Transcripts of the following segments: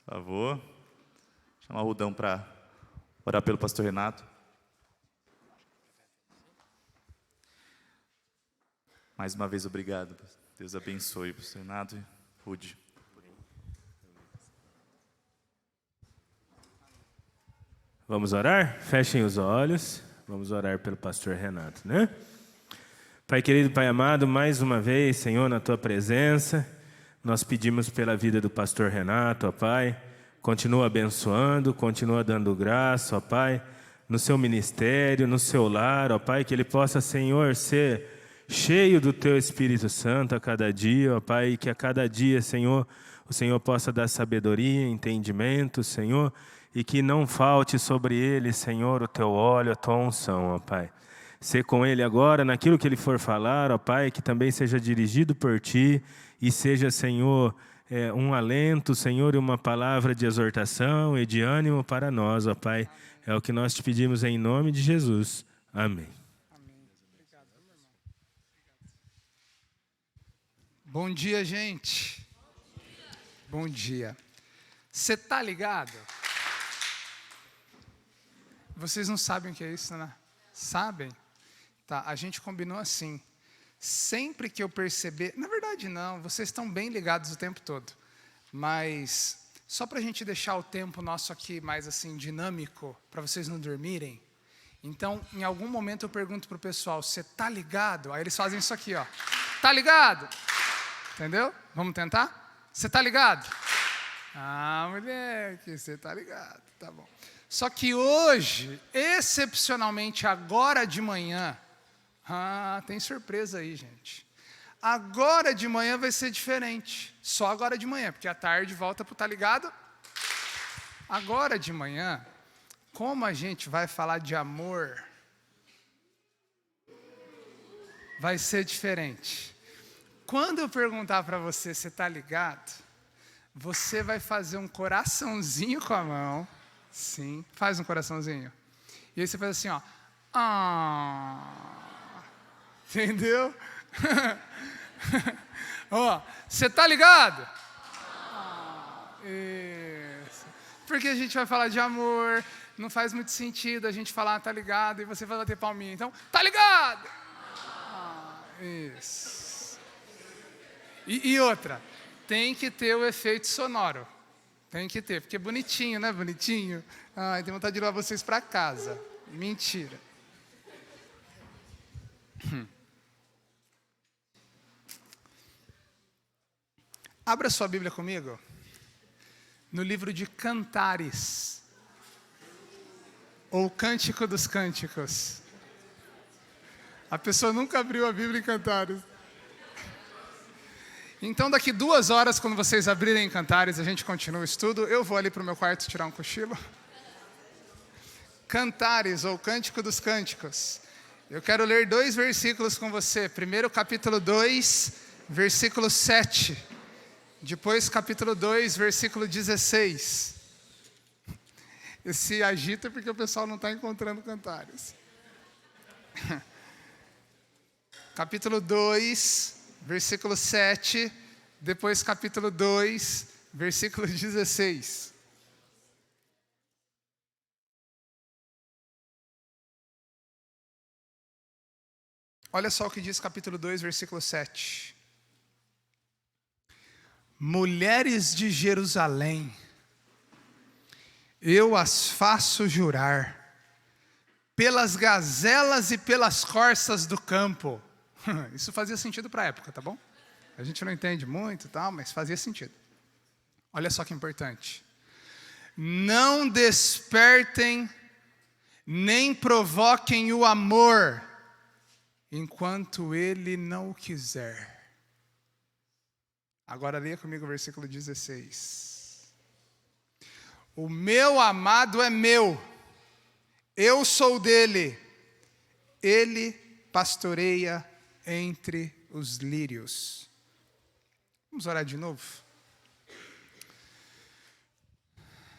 Por favor. Chamar o Rudão para orar pelo pastor Renato. Mais uma vez, obrigado. Deus abençoe o pastor Renato e Rude. Vamos orar? Fechem os olhos. Vamos orar pelo pastor Renato, né? Pai querido, Pai amado, mais uma vez, Senhor, na Tua presença, nós pedimos pela vida do pastor Renato, ó Pai. Continua abençoando, continua dando graça, ó Pai, no seu ministério, no seu lar, ó Pai, que ele possa, Senhor, ser cheio do Teu Espírito Santo a cada dia, ó Pai, e que a cada dia, Senhor, o Senhor possa dar sabedoria, entendimento, Senhor, e que não falte sobre ele, Senhor, o Teu óleo, a Tua unção, ó Pai. Ser com ele agora, naquilo que ele for falar, ó Pai, que também seja dirigido por Ti e seja, Senhor, um alento, Senhor, e uma palavra de exortação e de ânimo para nós, ó Pai. É o que nós te pedimos em nome de Jesus. Amém. Bom dia, gente. Bom dia. Você tá ligado? Vocês não sabem o que é isso, né? Sabem? Tá, a gente combinou assim. Sempre que eu perceber... Na verdade, não. Vocês estão bem ligados o tempo todo. Mas só para a gente deixar o tempo nosso aqui mais assim dinâmico, para vocês não dormirem. Então, em algum momento eu pergunto para o pessoal, você tá ligado? Aí eles fazem isso aqui, ó. Tá ligado? Entendeu? Vamos tentar? Você tá ligado? Ah, moleque, você tá ligado. Tá bom. Só que hoje, excepcionalmente agora de manhã, tem surpresa aí, gente. Agora de manhã vai ser diferente. Só agora de manhã, porque à tarde volta pro tá ligado? Agora de manhã, como a gente vai falar de amor, vai ser diferente. Quando eu perguntar para você, você tá ligado? Você vai fazer um coraçãozinho com a mão. Sim, faz um coraçãozinho. E aí você faz assim, ó. Entendeu? Ó, você tá ligado? Isso. Porque a gente vai falar de amor, não faz muito sentido a gente falar tá ligado e você vai bater palminha. Então, tá ligado? Isso. E outra, tem que ter o efeito sonoro. Tem que ter, porque é bonitinho, né? Bonitinho. Ai, tenho vontade de levar vocês para casa. Mentira. Abra sua Bíblia comigo. No livro de Cantares. Ou Cântico dos Cânticos. A pessoa nunca abriu a Bíblia em Cantares. Então, daqui 2 horas, quando vocês abrirem Cantares, a gente continua o estudo. Eu vou ali para o meu quarto tirar um cochilo. Cantares, ou Cântico dos Cânticos. Eu quero ler 2 versículos com você. Primeiro, capítulo 2, versículo 7. Depois, capítulo 2, versículo 16. Esse agita porque o pessoal não está encontrando Cantares. Capítulo 2, versículo 7, depois capítulo 2, versículo 16. Olha só o que diz capítulo 2, versículo 7. Mulheres de Jerusalém, eu as faço jurar, pelas gazelas e pelas corças do campo. Isso fazia sentido para a época, tá bom? A gente não entende muito e tal, mas fazia sentido. Olha só que importante. Não despertem, nem provoquem o amor, enquanto ele não o quiser. Agora leia comigo o versículo 16. O meu amado é meu, eu sou dele, ele pastoreia entre os lírios. Vamos orar de novo?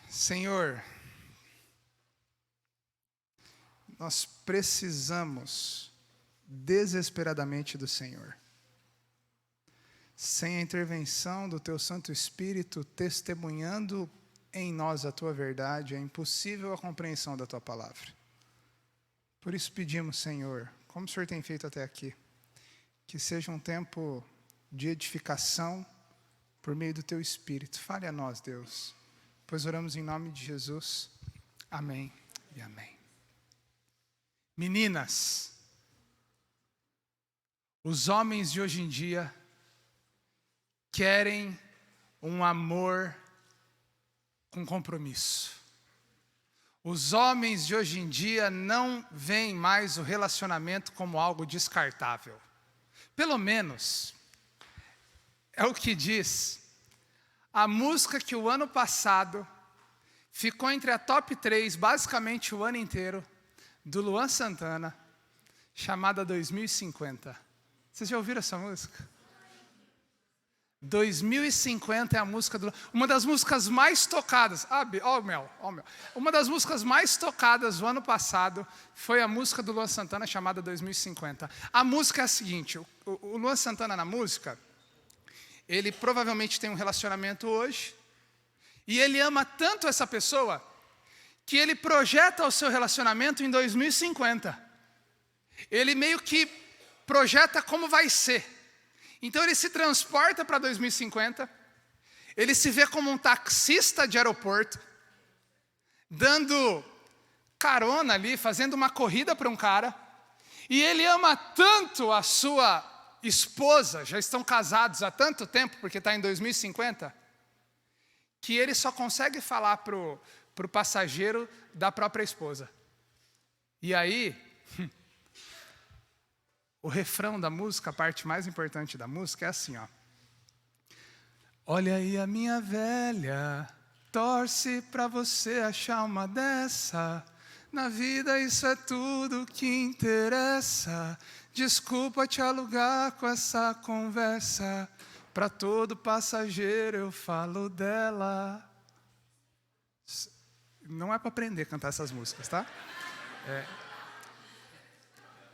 Senhor, nós precisamos desesperadamente do Senhor. Sem a intervenção do Teu Santo Espírito testemunhando em nós a tua verdade, é impossível a compreensão da tua palavra. Por isso pedimos, Senhor, como o Senhor tem feito até aqui, que seja um tempo de edificação por meio do teu Espírito. Fale a nós, Deus, pois oramos em nome de Jesus. Amém e amém. Meninas, os homens de hoje em dia querem um amor com compromisso. Os homens de hoje em dia não veem mais o relacionamento como algo descartável. Pelo menos, é o que diz a música que o ano passado ficou entre a top 3, basicamente o ano inteiro, do Luan Santana, chamada 2050. Vocês já ouviram essa música? 2050 é a música do... Uma das músicas mais tocadas... Mel. Uma das músicas mais tocadas do ano passado foi a música do Luan Santana, chamada 2050. A música é a seguinte, o Luan Santana na música, ele provavelmente tem um relacionamento hoje, e ele ama tanto essa pessoa, que ele projeta o seu relacionamento em 2050. Ele meio que projeta como vai ser. Então ele se transporta para 2050, ele se vê como um taxista de aeroporto, dando carona ali, fazendo uma corrida para um cara, e ele ama tanto a sua esposa, já estão casados há tanto tempo, porque está em 2050, que ele só consegue falar para o passageiro da própria esposa. E aí... O refrão da música, a parte mais importante da música é assim, ó. Olha aí a minha velha, torce pra você achar uma dessa. Na vida isso é tudo que interessa. Desculpa te alugar com essa conversa. Pra todo passageiro eu falo dela. Não é para aprender a cantar essas músicas, tá?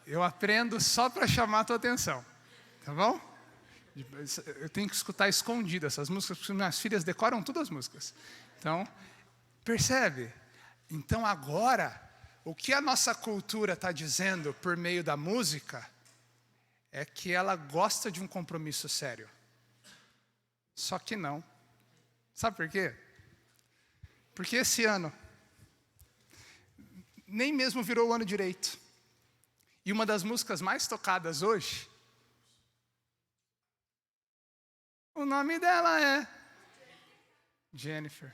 Eu aprendo só para chamar a tua atenção, tá bom? Eu tenho que escutar escondido essas músicas, porque minhas filhas decoram todas as músicas. Então, percebe? Então agora, o que a nossa cultura está dizendo por meio da música é que ela gosta de um compromisso sério. Só que não. Sabe por quê? Porque esse ano nem mesmo virou o ano direito. E uma das músicas mais tocadas hoje, o nome dela é Jennifer.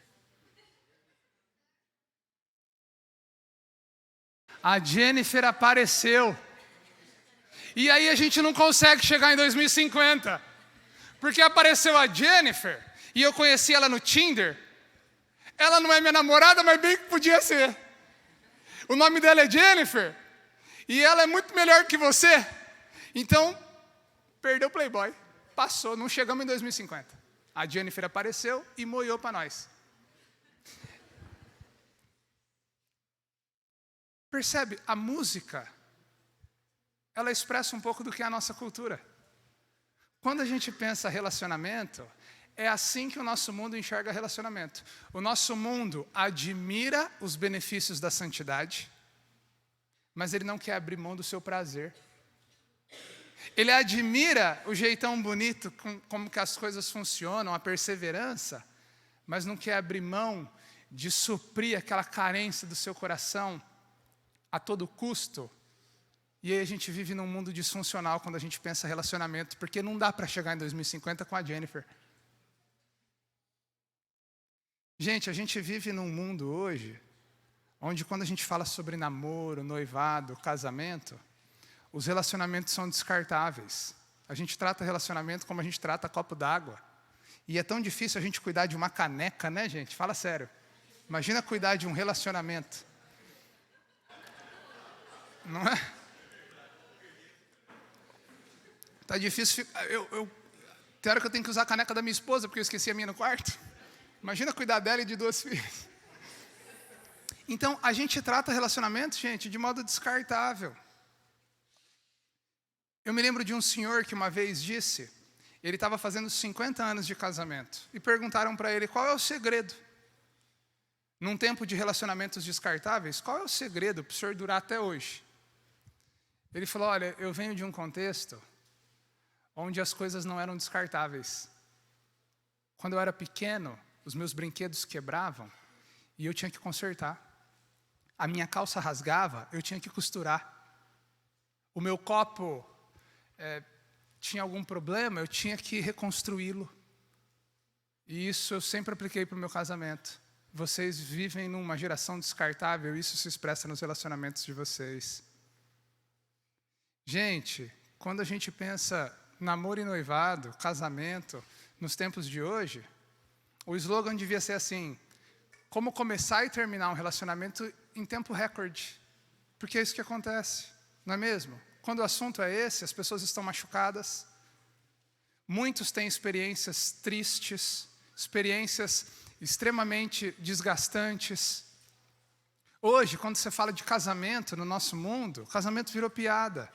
A Jennifer apareceu. E aí a gente não consegue chegar em 2050. Porque apareceu a Jennifer, e eu conheci ela no Tinder. Ela não é minha namorada, mas bem que podia ser. O nome dela é Jennifer. E ela é muito melhor que você. Então, perdeu o Playboy. Passou, não chegamos em 2050. A Jennifer apareceu e moiou para nós. Percebe? A música, ela expressa um pouco do que é a nossa cultura. Quando a gente pensa relacionamento, é assim que o nosso mundo enxerga relacionamento. O nosso mundo admira os benefícios da santidade, mas ele não quer abrir mão do seu prazer. Ele admira o jeitão bonito, como que as coisas funcionam, a perseverança, mas não quer abrir mão de suprir aquela carência do seu coração a todo custo. E aí a gente vive num mundo disfuncional quando a gente pensa relacionamento, porque não dá para chegar em 2050 com a Jennifer. Gente, a gente vive num mundo hoje onde quando a gente fala sobre namoro, noivado, casamento, os relacionamentos são descartáveis. A gente trata relacionamento como a gente trata copo d'água. E é tão difícil a gente cuidar de uma caneca, né, gente? Fala sério. Imagina cuidar de um relacionamento. Não é? Tá difícil. Tem hora que eu tenho que usar a caneca da minha esposa, porque eu esqueci a minha no quarto. Imagina cuidar dela e de 2 filhas. Então, a gente trata relacionamento, gente, de modo descartável. Eu me lembro de um senhor que uma vez disse, ele estava fazendo 50 anos de casamento, e perguntaram para ele, qual é o segredo? Num tempo de relacionamentos descartáveis, qual é o segredo para o senhor durar até hoje? Ele falou, olha, eu venho de um contexto onde as coisas não eram descartáveis. Quando eu era pequeno, os meus brinquedos quebravam e eu tinha que consertar. A minha calça rasgava, eu tinha que costurar. O meu copo tinha algum problema, eu tinha que reconstruí-lo. E isso eu sempre apliquei para o meu casamento. Vocês vivem numa geração descartável, isso se expressa nos relacionamentos de vocês. Gente, quando a gente pensa namoro e noivado, casamento, nos tempos de hoje, o slogan devia ser assim: como começar e terminar um relacionamento em tempo recorde. Porque é isso que acontece, não é mesmo? Quando o assunto é esse, as pessoas estão machucadas. Muitos têm experiências tristes, experiências extremamente desgastantes. Hoje, quando você fala de casamento no nosso mundo, casamento virou piada.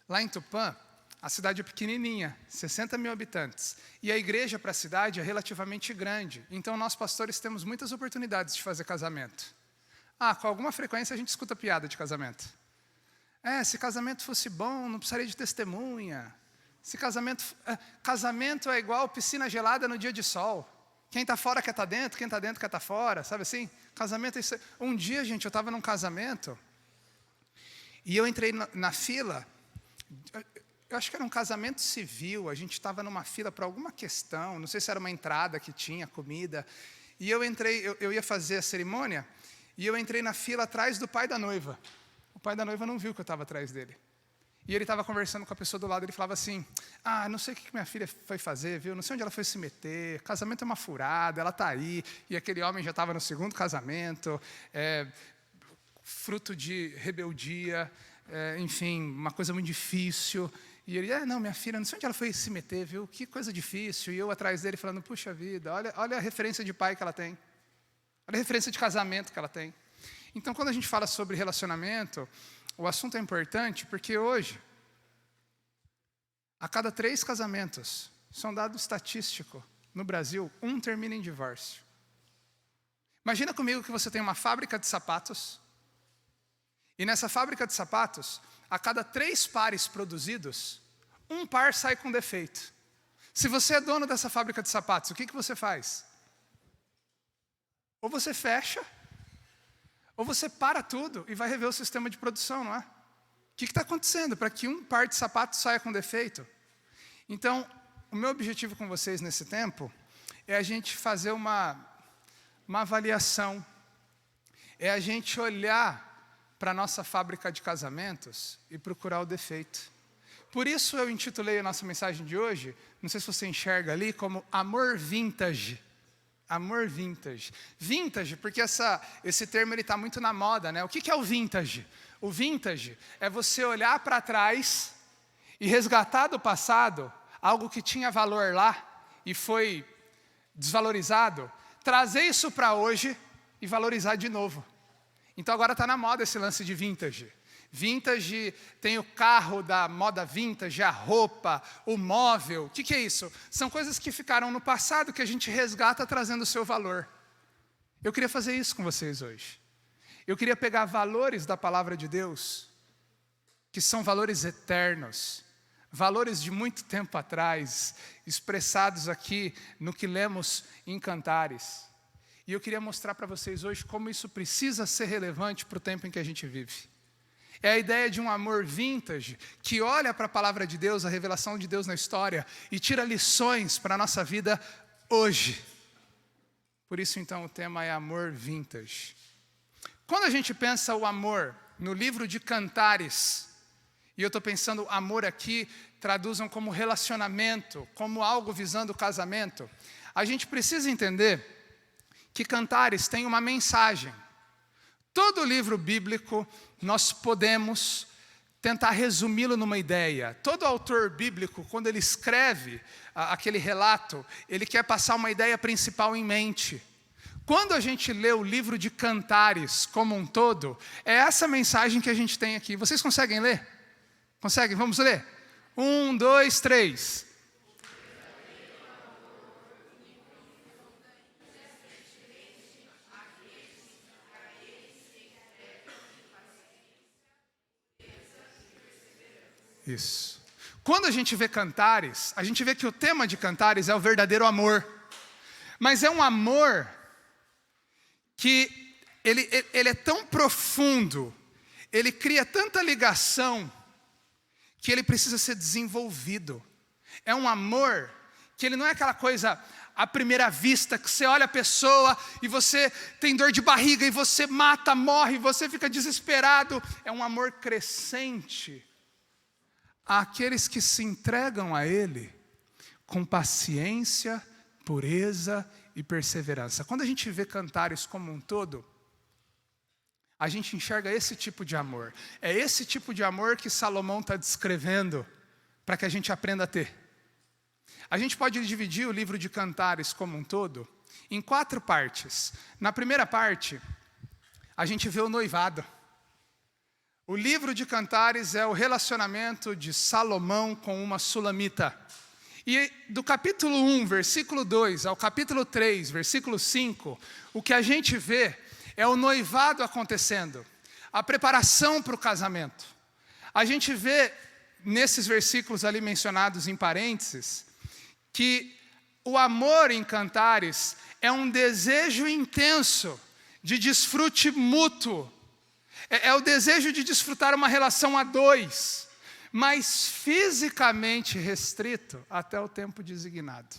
Lá em Tupã, a cidade é pequenininha, 60 mil habitantes. E a igreja para a cidade é relativamente grande. Então, nós pastores temos muitas oportunidades de fazer casamento. Com alguma frequência a gente escuta piada de casamento. Se casamento fosse bom, não precisaria de testemunha. Se casamento é igual piscina gelada no dia de sol. Quem está fora quer estar dentro, quem está dentro quer estar fora, sabe assim? Casamento é isso. Um dia, gente, eu estava num casamento e eu entrei na fila. Eu acho que era um casamento civil, a gente estava numa fila para alguma questão, não sei se era uma entrada que tinha comida. E eu entrei, eu ia fazer a cerimônia, e eu entrei na fila atrás do pai da noiva. O pai da noiva não viu que eu estava atrás dele. E ele estava conversando com a pessoa do lado, ele falava assim, não sei o que minha filha foi fazer, viu? Não sei onde ela foi se meter, casamento é uma furada, ela está aí. E aquele homem já estava no segundo casamento, fruto de rebeldia, enfim, uma coisa muito difícil. E ele, não, minha filha, não sei onde ela foi se meter, viu? Que coisa difícil. E eu atrás dele falando, puxa vida, olha a referência de pai que ela tem. Olha a referência de casamento que ela tem. Então, quando a gente fala sobre relacionamento, o assunto é importante porque hoje, a cada 3 casamentos, isso é um dado estatístico, no Brasil, 1 termina em divórcio. Imagina comigo que você tem uma fábrica de sapatos, e nessa fábrica de sapatos, a cada 3 pares produzidos, 1 par sai com defeito. Se você é dono dessa fábrica de sapatos, o que você faz? Ou você fecha, ou você para tudo e vai rever o sistema de produção, não é? O que está acontecendo para que 1 par de sapatos saia com defeito? Então, o meu objetivo com vocês nesse tempo é a gente fazer uma avaliação, é a gente olhar para a nossa fábrica de casamentos e procurar o defeito. Por isso eu intitulei a nossa mensagem de hoje, não sei se você enxerga ali, como Amor Vintage. Amor Vintage. Vintage, porque esse termo está muito na moda, né? O que é o vintage? O vintage é você olhar para trás e resgatar do passado algo que tinha valor lá e foi desvalorizado, trazer isso para hoje e valorizar de novo. Então agora está na moda esse lance de vintage. Vintage tem o carro da moda vintage, a roupa, o móvel. O que é isso? São coisas que ficaram no passado que a gente resgata trazendo o seu valor. Eu queria fazer isso com vocês hoje. Eu queria pegar valores da palavra de Deus, que são valores eternos, valores de muito tempo atrás, expressados aqui no que lemos em Cantares. E eu queria mostrar para vocês hoje como isso precisa ser relevante para o tempo em que a gente vive. É a ideia de um amor vintage, que olha para a palavra de Deus, a revelação de Deus na história, e tira lições para a nossa vida hoje. Por isso, então, o tema é amor vintage. Quando a gente pensa o amor no livro de Cantares, e eu estou pensando amor aqui, traduzam como relacionamento, como algo visando o casamento, a gente precisa entender que Cantares tem uma mensagem. Todo livro bíblico, nós podemos tentar resumi-lo numa ideia. Todo autor bíblico, quando ele escreve aquele relato, ele quer passar uma ideia principal em mente. Quando a gente lê o livro de Cantares como um todo, é essa mensagem que a gente tem aqui. Vocês conseguem ler? Conseguem? Vamos ler? 1, 2, 3. Isso. Quando a gente vê Cantares, a gente vê que o tema de Cantares é o verdadeiro amor. Mas é um amor que ele é tão profundo, ele cria tanta ligação, que ele precisa ser desenvolvido. É um amor que ele não é aquela coisa à primeira vista, que você olha a pessoa e você tem dor de barriga, e você mata, morre, e você fica desesperado. É um amor crescente àqueles que se entregam a ele com paciência, pureza e perseverança. Quando a gente vê Cantares como um todo, a gente enxerga esse tipo de amor. É esse tipo de amor que Salomão está descrevendo para que a gente aprenda a ter. A gente pode dividir o livro de Cantares como um todo em 4 partes. Na primeira parte, a gente vê o noivado. O livro de Cantares é o relacionamento de Salomão com uma sulamita. E do capítulo 1, versículo 2, ao capítulo 3, versículo 5, o que a gente vê é o noivado acontecendo, a preparação para o casamento. A gente vê, nesses versículos ali mencionados em parênteses, que o amor em Cantares é um desejo intenso de desfrute mútuo. É o desejo de desfrutar uma relação a 2, mas fisicamente restrito até o tempo designado.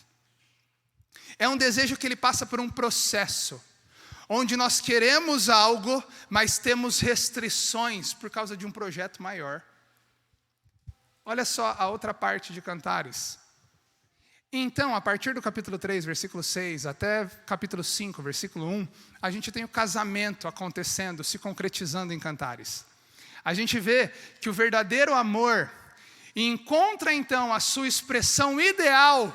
É um desejo que ele passa por um processo, onde nós queremos algo, mas temos restrições por causa de um projeto maior. Olha só a outra parte de Cantares. Então, a partir do capítulo 3, versículo 6, até capítulo 5, versículo 1, a gente tem o casamento acontecendo, se concretizando em Cantares. A gente vê que o verdadeiro amor encontra, então, a sua expressão ideal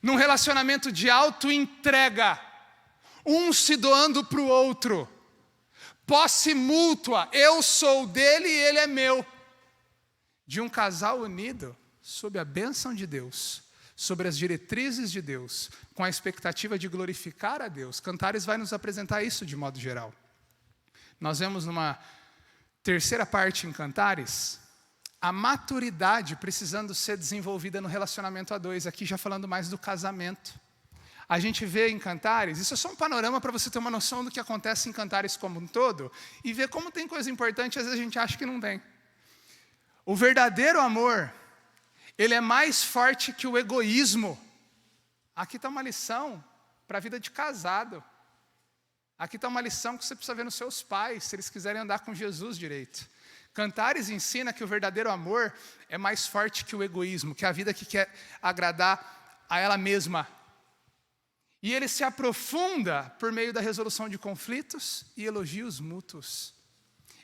num relacionamento de auto-entrega, um se doando para o outro, posse mútua, eu sou dele e ele é meu, de um casal unido sob a bênção de Deus, sobre as diretrizes de Deus, com a expectativa de glorificar a Deus. Cantares vai nos apresentar isso de modo geral. Nós vemos numa terceira parte em Cantares, a maturidade precisando ser desenvolvida no relacionamento a 2, aqui já falando mais do casamento. A gente vê em Cantares, isso é só um panorama para você ter uma noção do que acontece em Cantares como um todo, e ver como tem coisa importante, às vezes a gente acha que não tem. O verdadeiro amor, ele é mais forte que o egoísmo. Aqui está uma lição para a vida de casado. Aqui está uma lição que você precisa ver nos seus pais, se eles quiserem andar com Jesus direito. Cantares ensina que o verdadeiro amor é mais forte que o egoísmo, que é a vida que quer agradar a ela mesma. E ele se aprofunda por meio da resolução de conflitos e elogios mútuos.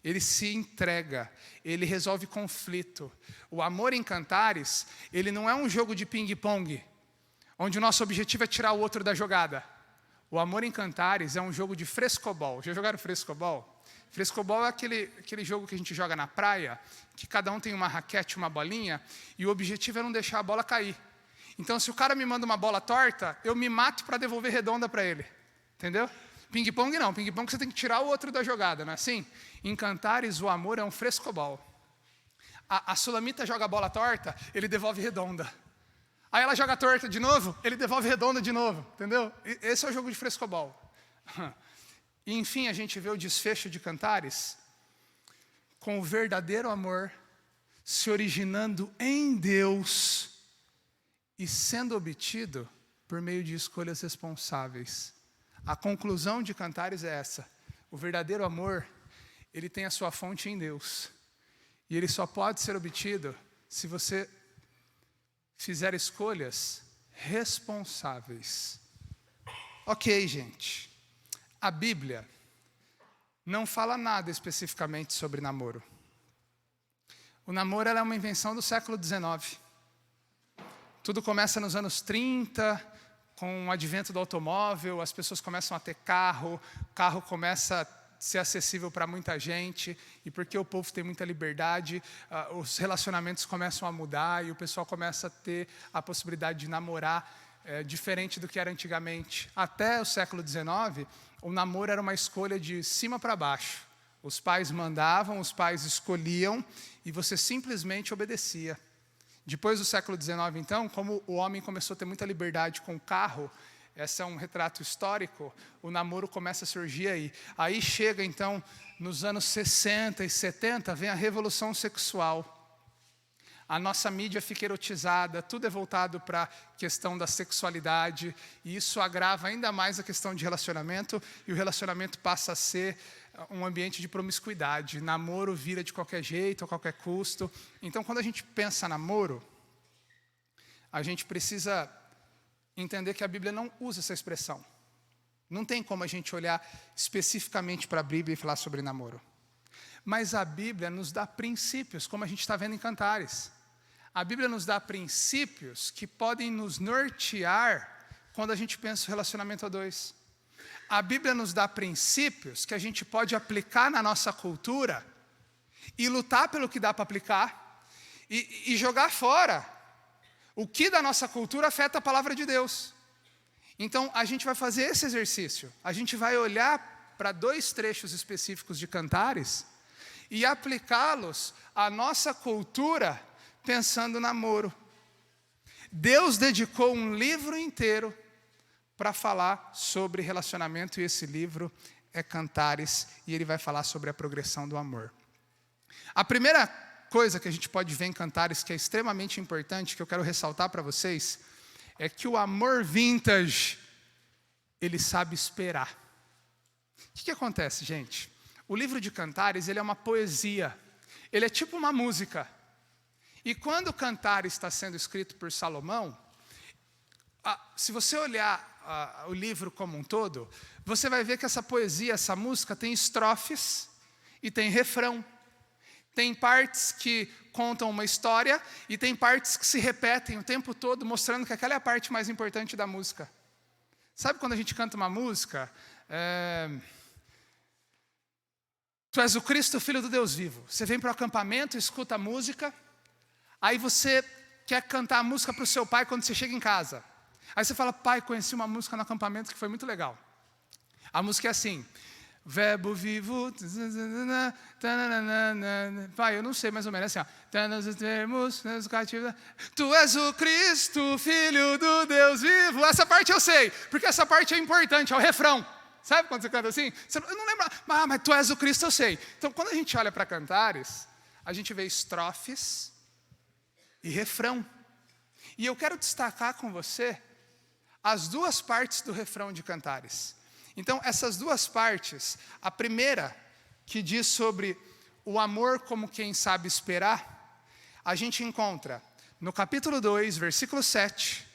Ele se entrega, ele resolve conflito. O amor em Cantares, ele não é um jogo de ping-pong, onde o nosso objetivo é tirar o outro da jogada. O amor em Cantares é um jogo de frescobol. Já jogaram frescobol? Frescobol é aquele jogo que a gente joga na praia, que cada um tem uma raquete, uma bolinha, e o objetivo é não deixar a bola cair. Então, se o cara me manda uma bola torta, eu me mato para devolver redonda para ele. Entendeu? Ping-pong não. Ping-pong você tem que tirar o outro da jogada, não é assim? Em Cantares, o amor é um frescobol. A sulamita joga a bola torta, ele devolve redonda. Aí ela joga torta de novo, ele devolve redonda de novo. Entendeu? Esse é o jogo de frescobol. E, enfim, a gente vê o desfecho de Cantares com o verdadeiro amor se originando em Deus e sendo obtido por meio de escolhas responsáveis. A conclusão de Cantares é essa: o verdadeiro amor, ele tem a sua fonte em Deus, e ele só pode ser obtido se você fizer escolhas responsáveis. Ok, gente, a Bíblia não fala nada especificamente sobre namoro. O namoro é uma invenção do século XIX. Tudo começa nos anos 30, com o advento do automóvel, as pessoas começam a ter carro, o carro começa a ser acessível para muita gente, e porque o povo tem muita liberdade, os relacionamentos começam a mudar, e o pessoal começa a ter a possibilidade de namorar diferente do que era antigamente. Até o século XIX, o namoro era uma escolha de cima para baixo. Os pais mandavam, os pais escolhiam e você simplesmente obedecia. Depois do século XIX, então, como o homem começou a ter muita liberdade com o carro, esse é um retrato histórico, o namoro começa a surgir aí. Aí chega, então, nos anos 60 e 70, vem a revolução sexual. A nossa mídia fica erotizada, tudo é voltado para a questão da sexualidade, e isso agrava ainda mais a questão de relacionamento, e o relacionamento passa a ser um ambiente de promiscuidade. Namoro vira de qualquer jeito, a qualquer custo. Então, quando a gente pensa namoro, a gente precisa entender que a Bíblia não usa essa expressão. Não tem como a gente olhar especificamente para a Bíblia e falar sobre namoro. Mas a Bíblia nos dá princípios, como a gente está vendo em Cantares. A Bíblia nos dá princípios que podem nos nortear quando a gente pensa o relacionamento a dois. A Bíblia nos dá princípios que a gente pode aplicar na nossa cultura e lutar pelo que dá para aplicar e jogar fora o que da nossa cultura afeta a palavra de Deus. Então, a gente vai fazer esse exercício. A gente vai olhar para 2 trechos específicos de Cantares e aplicá-los à nossa cultura pensando namoro. Deus dedicou um livro inteiro para falar sobre relacionamento, e esse livro é Cantares, e ele vai falar sobre a progressão do amor. A primeira coisa que a gente pode ver em Cantares, que é extremamente importante, que eu quero ressaltar para vocês, é que o amor vintage, ele sabe esperar. O que acontece, gente? O livro de Cantares, ele é uma poesia, ele é tipo uma música. E quando Cantares está sendo escrito por Salomão, se você olhar o livro como um todo, você vai ver que essa poesia, essa música tem estrofes e tem refrão. Tem partes que contam uma história e tem partes que se repetem o tempo todo, mostrando que aquela é a parte mais importante da música. Sabe quando a gente canta uma música? Tu és o Cristo, Filho do Deus vivo. Você vem para o acampamento, escuta a música, aí você quer cantar a música para o seu pai quando você chega em casa. Aí você fala, pai, conheci uma música no acampamento que foi muito legal. A música é assim, verbo vivo, pai, eu não sei mais ou menos, assim, ó. Tu és o Cristo, Filho do Deus vivo. Essa parte eu sei, porque essa parte é importante, é o refrão. Sabe quando você canta assim? Eu não lembro, mas tu és o Cristo, eu sei. Então, quando a gente olha para Cantares, a gente vê estrofes e refrão. E eu quero destacar com você as 2 partes do refrão de Cantares. Então, essas 2 partes, a primeira, que diz sobre o amor como quem sabe esperar, a gente encontra no capítulo 2, versículo 7,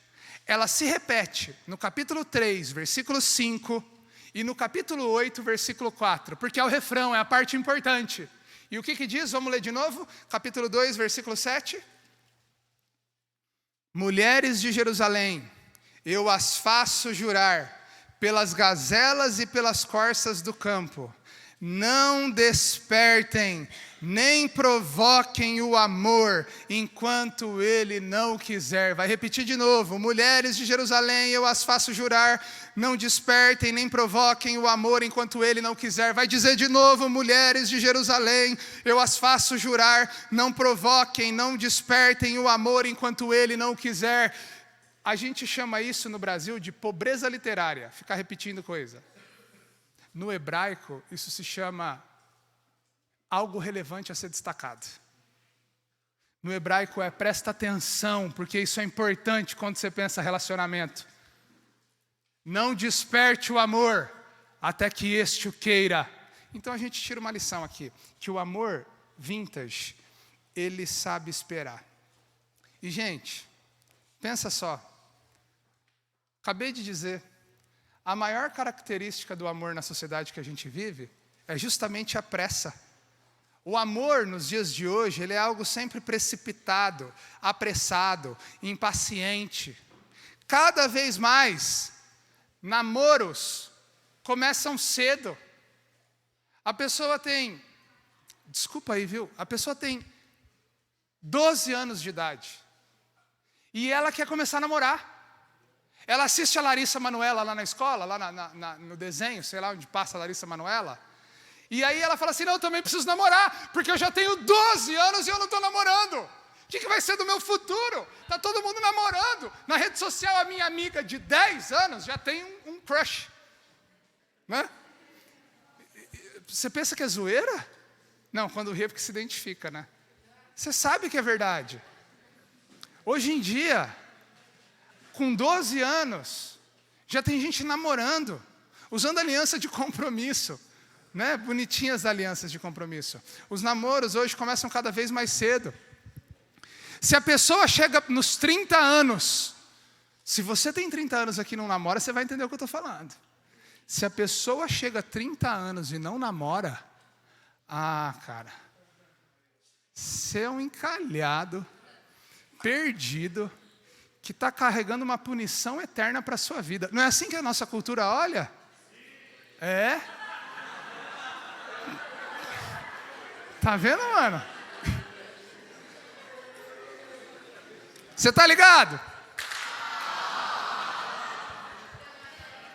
ela se repete no capítulo 3, versículo 5, e no capítulo 8, versículo 4, porque é o refrão, é a parte importante. E o que diz? Vamos ler de novo? Capítulo 2, versículo 7. Mulheres de Jerusalém, eu as faço jurar pelas gazelas e pelas corças do campo. Não despertem, nem provoquem o amor, enquanto ele não quiser. Vai repetir de novo. Mulheres de Jerusalém, eu as faço jurar. Não despertem, nem provoquem o amor, enquanto ele não quiser. Vai dizer de novo. Mulheres de Jerusalém, eu as faço jurar. Não provoquem, não despertem o amor, enquanto ele não quiser. A gente chama isso no Brasil de pobreza literária, ficar repetindo coisa. No hebraico, isso se chama algo relevante a ser destacado. No hebraico é presta atenção, porque isso é importante quando você pensa relacionamento. Não desperte o amor, até que este o queira. Então a gente tira uma lição aqui, que o amor vintage, ele sabe esperar. E gente, pensa só. Acabei de dizer, a maior característica do amor na sociedade que a gente vive é justamente a pressa. O amor nos dias de hoje, ele é algo sempre precipitado, apressado, impaciente. Cada vez mais, namoros começam cedo. A pessoa tem, desculpa aí, viu? A pessoa tem 12 anos de idade e ela quer começar a namorar. Ela assiste a Larissa Manoela lá na escola, lá no desenho, sei lá onde passa a Larissa Manoela, E aí ela fala assim, não, eu também preciso namorar, porque eu já tenho 12 anos e eu não estou namorando. O que vai ser do meu futuro? Está todo mundo namorando. Na rede social, a minha amiga de 10 anos já tem um crush. Né? Você pensa que é zoeira? Não, quando ri é porque se identifica, né? Você sabe que é verdade. Hoje em dia, com 12 anos, já tem gente namorando, usando aliança de compromisso. Né? Bonitinhas alianças de compromisso. Os namoros hoje começam cada vez mais cedo. Se a pessoa chega nos 30 anos, se você tem 30 anos aqui e não namora, você vai entender o que eu estou falando. Se a pessoa chega a 30 anos e não namora, cara, você é um encalhado, perdido, que está carregando uma punição eterna para a sua vida. Não é assim que a nossa cultura olha? É? Tá vendo, mano? Você tá ligado?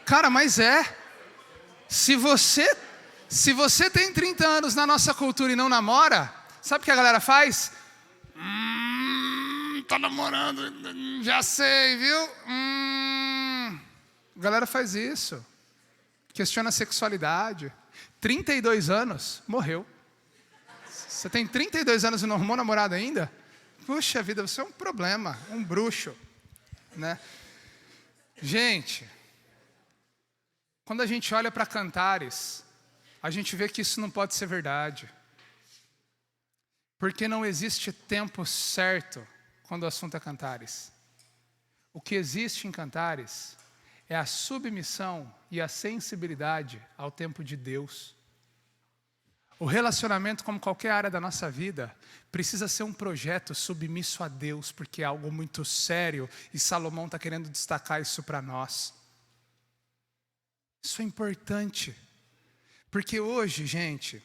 Cara, mas se você tem 30 anos na nossa cultura e não namora, sabe o que a galera faz? Tá namorando, já sei, viu? A galera faz isso. Questiona a sexualidade. 32 anos, morreu. Você tem 32 anos e não arrumou namorado ainda? Puxa vida, você é um problema, um bruxo. Né? Gente, quando a gente olha para Cantares, a gente vê que isso não pode ser verdade. Porque não existe tempo certo quando o assunto é Cantares. O que existe em Cantares é a submissão e a sensibilidade ao tempo de Deus. O relacionamento, como qualquer área da nossa vida, precisa ser um projeto submisso a Deus, porque é algo muito sério e Salomão está querendo destacar isso para nós. Isso é importante, porque hoje, gente,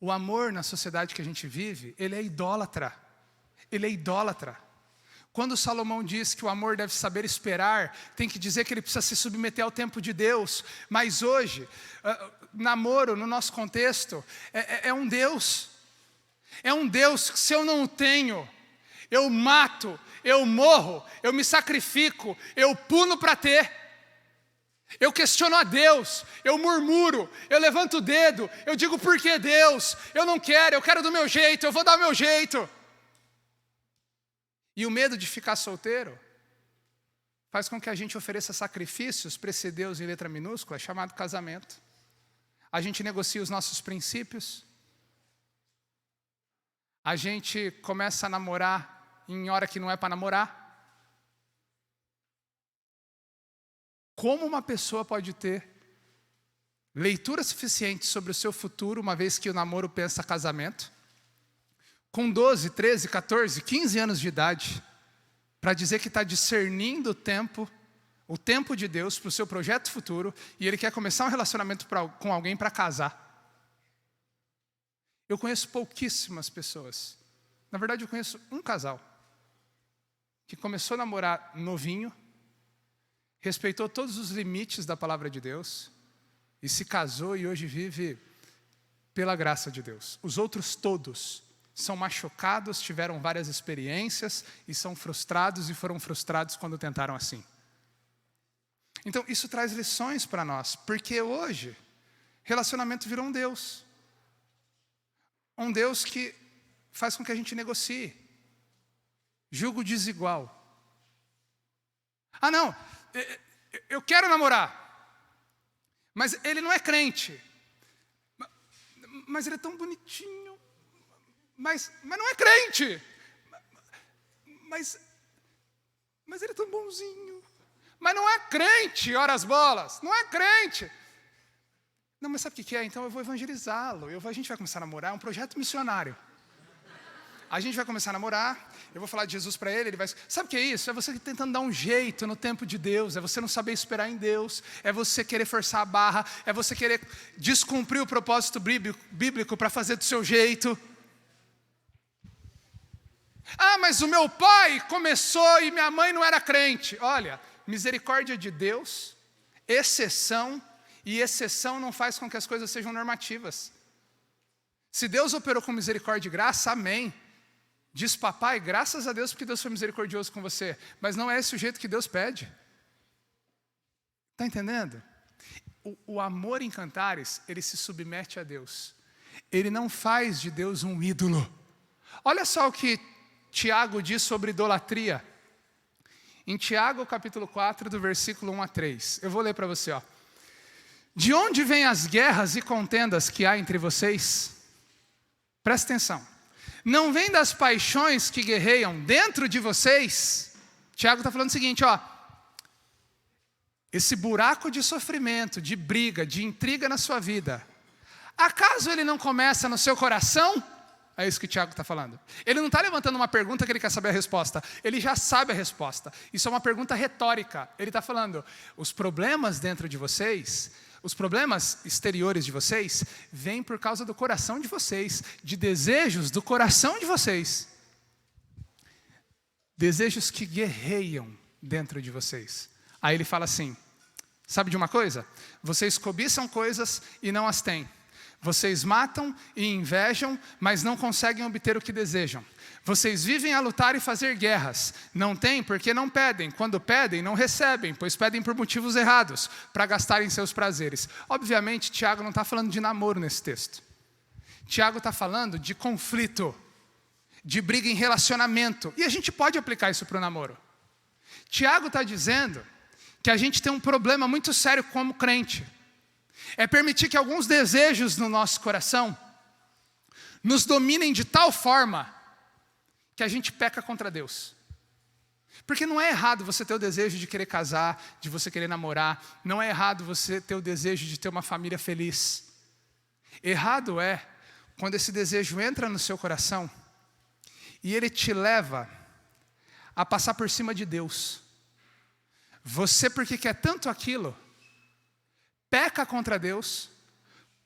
o amor na sociedade que a gente vive, ele é idólatra. Ele é idólatra. Quando Salomão diz que o amor deve saber esperar, tem que dizer que ele precisa se submeter ao tempo de Deus. Mas hoje, namoro, no nosso contexto, é um Deus. É um Deus que se eu não o tenho, eu mato, eu morro, eu me sacrifico, eu puno para ter. Eu questiono a Deus, eu murmuro, eu levanto o dedo, eu digo por que Deus? Eu não quero, eu quero do meu jeito, eu vou dar o meu jeito. E o medo de ficar solteiro faz com que a gente ofereça sacrifícios para esse Deus em letra minúscula, chamado casamento. A gente negocia os nossos princípios. A gente começa a namorar em hora que não é para namorar. Como uma pessoa pode ter leitura suficiente sobre o seu futuro, uma vez que o namoro pensa casamento, com 12, 13, 14, 15 anos de idade, para dizer que está discernindo o tempo de Deus para o seu projeto futuro, e ele quer começar um relacionamento com alguém para casar. Eu conheço pouquíssimas pessoas. Na verdade, eu conheço um casal que começou a namorar novinho, respeitou todos os limites da palavra de Deus e se casou e hoje vive pela graça de Deus. Os outros todos são machucados, tiveram várias experiências e são frustrados e foram frustrados quando tentaram assim. Então, isso traz lições para nós, porque hoje, relacionamento virou um Deus. Um Deus que faz com que a gente negocie. Julgo desigual. Ah, não, eu quero namorar, mas ele não é crente. Mas ele é tão bonitinho. Mas não é crente. Mas ele é tão bonzinho. Mas não é crente, ora as bolas. Não é crente. Não, mas sabe o que é? Então eu vou evangelizá-lo. A gente vai começar a namorar, é um projeto missionário. A gente vai começar a namorar, eu vou falar de Jesus para ele vai... Sabe o que é isso? É você tentando dar um jeito no tempo de Deus, é você não saber esperar em Deus, é você querer forçar a barra, é você querer descumprir o propósito bíblico para fazer do seu jeito. Ah, mas o meu pai começou e minha mãe não era crente. Olha, misericórdia de Deus, exceção E exceção não faz com que as coisas sejam normativas. Se Deus operou com misericórdia e graça, amém. Diz papai, graças a Deus porque Deus foi misericordioso com você. Mas não é esse o jeito que Deus pede. Está entendendo? O amor em Cantares, ele se submete a Deus. Ele não faz de Deus um ídolo. Olha só o que Tiago diz sobre idolatria. Em Tiago, capítulo 4, do versículo 1 a 3. Eu vou ler para você. De onde vêm as guerras e contendas que há entre vocês? Presta atenção. Não vem das paixões que guerreiam dentro de vocês? Tiago está falando o seguinte, esse buraco de sofrimento, de briga, de intriga na sua vida, acaso ele não começa no seu coração? É isso que o Tiago está falando. Ele não está levantando uma pergunta que ele quer saber a resposta. Ele já sabe a resposta. Isso é uma pergunta retórica. Ele está falando, os problemas dentro de vocês, os problemas exteriores de vocês, vêm por causa do coração de vocês, de desejos do coração de vocês. Desejos que guerreiam dentro de vocês. Aí ele fala assim, sabe de uma coisa? Vocês cobiçam coisas e não as têm. Vocês matam e invejam, mas não conseguem obter o que desejam. Vocês vivem a lutar e fazer guerras. Não têm porque não pedem. Quando pedem, não recebem, pois pedem por motivos errados, para gastarem seus prazeres. Obviamente, Tiago não está falando de namoro nesse texto. Tiago está falando de conflito, de briga em relacionamento. E a gente pode aplicar isso para o namoro. Tiago está dizendo que a gente tem um problema muito sério como crente. É permitir que alguns desejos no nosso coração nos dominem de tal forma que a gente peca contra Deus. Porque não é errado você ter o desejo de querer casar, de você querer namorar. Não é errado você ter o desejo de ter uma família feliz. Errado é quando esse desejo entra no seu coração e ele te leva a passar por cima de Deus. Você, porque quer tanto aquilo, peca contra Deus,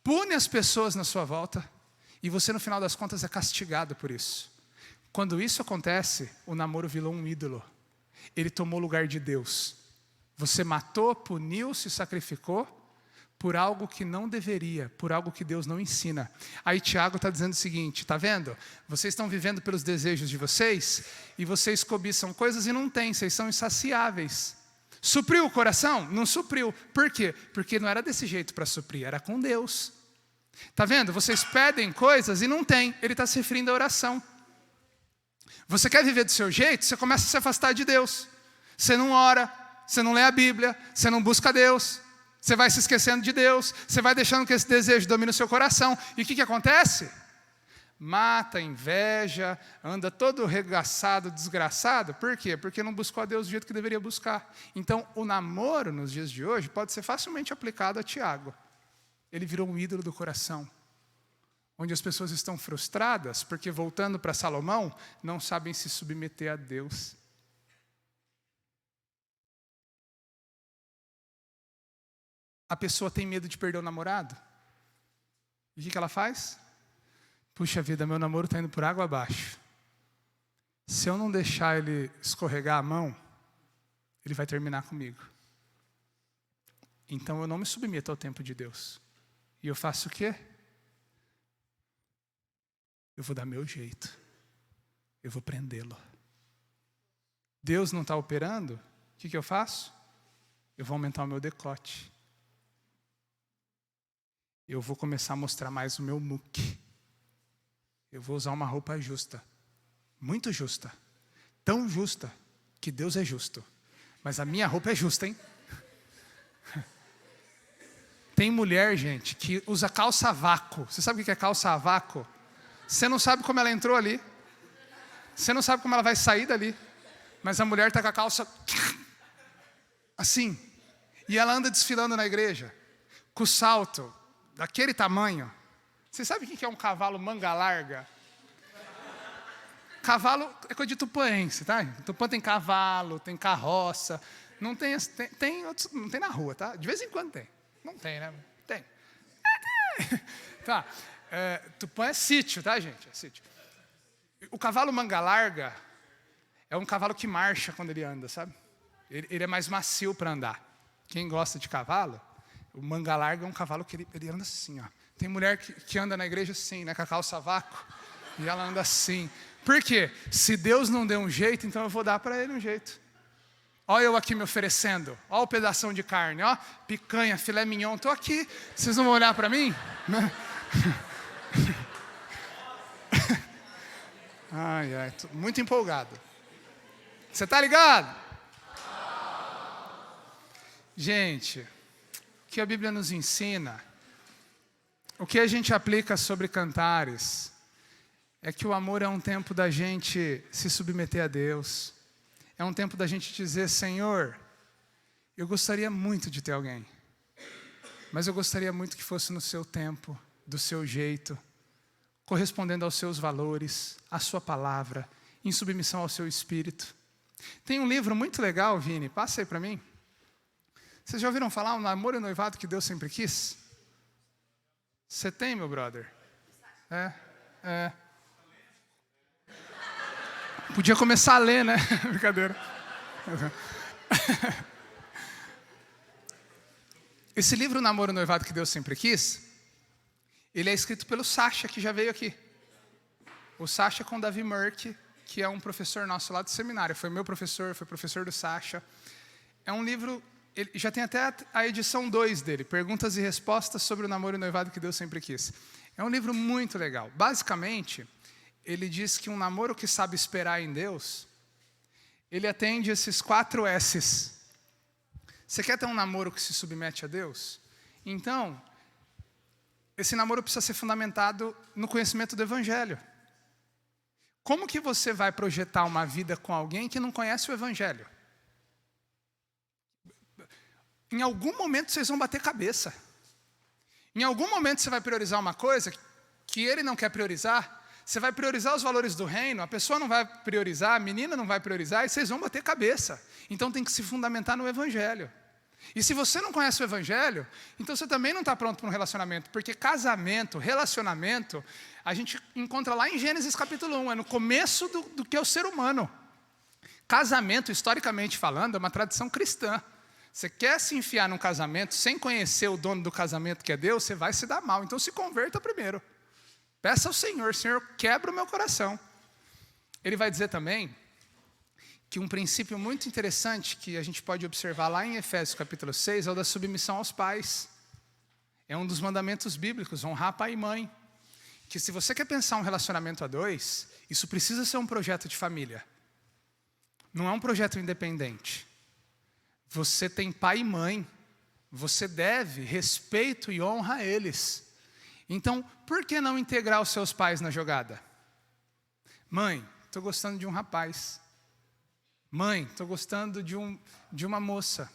pune as pessoas na sua volta, e você no final das contas é castigado por isso. Quando isso acontece, o namoro virou um ídolo. Ele tomou o lugar de Deus. Você matou, puniu, se sacrificou por algo que não deveria, por algo que Deus não ensina. Aí Tiago está dizendo o seguinte, está vendo? Vocês estão vivendo pelos desejos de vocês, e vocês cobiçam coisas e não têm, vocês são insaciáveis. Supriu o coração? Não supriu. Por quê? Porque não era desse jeito para suprir, era com Deus. Está vendo? Vocês pedem coisas e não tem. Ele está se referindo à oração. Você quer viver do seu jeito? Você começa a se afastar de Deus. Você não ora, você não lê a Bíblia, você não busca Deus. Você vai se esquecendo de Deus, você vai deixando que esse desejo domine o seu coração. E o que acontece? Mata, inveja, anda todo regaçado, desgraçado. Por quê? Porque não buscou a Deus do jeito que deveria buscar. Então, o namoro nos dias de hoje pode ser facilmente aplicado a Tiago. Ele virou um ídolo do coração, onde as pessoas estão frustradas, porque, voltando para Salomão, não sabem se submeter a Deus. A pessoa tem medo de perder o namorado. E o que ela faz? Puxa vida, meu namoro está indo por água abaixo. Se eu não deixar ele escorregar a mão, ele vai terminar comigo. Então eu não me submeto ao tempo de Deus. E eu faço o quê? Eu vou dar meu jeito. Eu vou prendê-lo. Deus não está operando? O que eu faço? Eu vou aumentar o meu decote. Eu vou começar a mostrar mais o meu muque. Eu vou usar uma roupa justa, muito justa, tão justa que Deus é justo. Mas a minha roupa é justa, hein? Tem mulher, gente, que usa calça a vácuo. Você sabe o que é calça a vácuo? Você não sabe como ela entrou ali. Você não sabe como ela vai sair dali. Mas a mulher está com a calça assim. E ela anda desfilando na igreja, com o salto daquele tamanho. Você sabe o que é um cavalo manga larga? Cavalo é coisa de tupanense, tá? Tupã tem cavalo, tem carroça. Não tem, outros, não tem na rua, tá? De vez em quando tem. Não tem, né? Tem. Tá. Tupã é sítio, tá, gente? É sítio. O cavalo manga larga é um cavalo que marcha quando ele anda, sabe? Ele é mais macio para andar. Quem gosta de cavalo, O manga larga é um cavalo que ele anda assim, ó. Tem mulher que anda na igreja assim, né, com a calça a vácuo, e ela anda assim. Por quê? Se Deus não deu um jeito, então eu vou dar para ele um jeito. Olha eu aqui me oferecendo, olha o pedação de carne, ó, picanha, filé mignon, estou aqui. Vocês não vão olhar para mim? Ai, tô muito empolgado. Você está ligado? Gente, o que a Bíblia nos ensina, o que a gente aplica sobre Cantares, é que o amor é um tempo da gente se submeter a Deus. É um tempo da gente dizer, Senhor, eu gostaria muito de ter alguém, mas eu gostaria muito que fosse no seu tempo, do seu jeito, correspondendo aos seus valores, à sua palavra, em submissão ao seu espírito. Tem um livro muito legal, Vini, passa aí para mim. Vocês já ouviram falar o namoro e noivado que Deus sempre quis? Você tem, meu brother? É. Podia começar a ler, né? Brincadeira. Esse livro, Namoro e Noivado que Deus Sempre Quis, ele é escrito pelo Sacha, que já veio aqui. O Sacha com Davi Merck, que é um professor nosso lá do seminário. Foi meu professor, foi professor do Sacha. É um livro, ele já tem até a edição 2 dele, Perguntas e Respostas sobre o Namoro e Noivado que Deus Sempre Quis. É um livro muito legal. Basicamente, ele diz que um namoro que sabe esperar em Deus, ele atende esses 4 S's. Você quer ter um namoro que se submete a Deus? Então, esse namoro precisa ser fundamentado no conhecimento do Evangelho. Como que você vai projetar uma vida com alguém que não conhece o Evangelho? Em algum momento vocês vão bater cabeça. Em algum momento você vai priorizar uma coisa que ele não quer priorizar. Você vai priorizar os valores do reino, a pessoa não vai priorizar, a menina não vai priorizar, e vocês vão bater cabeça. Então tem que se fundamentar no Evangelho. E se você não conhece o Evangelho, então você também não está pronto para um relacionamento, porque casamento, relacionamento, a gente encontra lá em Gênesis capítulo 1, é no começo do que é o ser humano. Casamento, historicamente falando, é uma tradição cristã. Você quer se enfiar num casamento sem conhecer o dono do casamento, que é Deus, você vai se dar mal. Então se converta primeiro. Peça ao Senhor, Senhor, quebra o meu coração. Ele vai dizer também que um princípio muito interessante que a gente pode observar lá em Efésios capítulo 6 é o da submissão aos pais. É um dos mandamentos bíblicos, honrar pai e mãe. Que se você quer pensar um relacionamento a dois, isso precisa ser um projeto de família. Não é um projeto independente. Você tem pai e mãe, você deve respeito e honra a eles. Então, por que não integrar os seus pais na jogada? Mãe, estou gostando de um rapaz. Mãe, estou gostando de uma moça.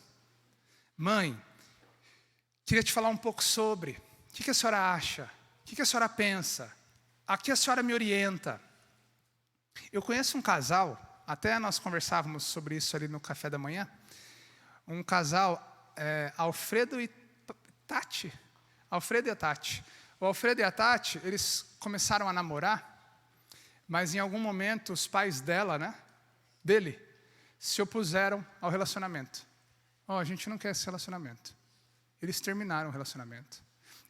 Mãe, queria te falar um pouco sobre. O que a senhora acha? O que a senhora pensa? Aqui a senhora me orienta. Eu conheço um casal, até nós conversávamos sobre isso ali no café da manhã. Um casal, Alfredo e Tati. Alfredo e a Tati. O Alfredo e a Tati, eles começaram a namorar, mas em algum momento os pais dele, se opuseram ao relacionamento. A gente não quer esse relacionamento. Eles terminaram o relacionamento.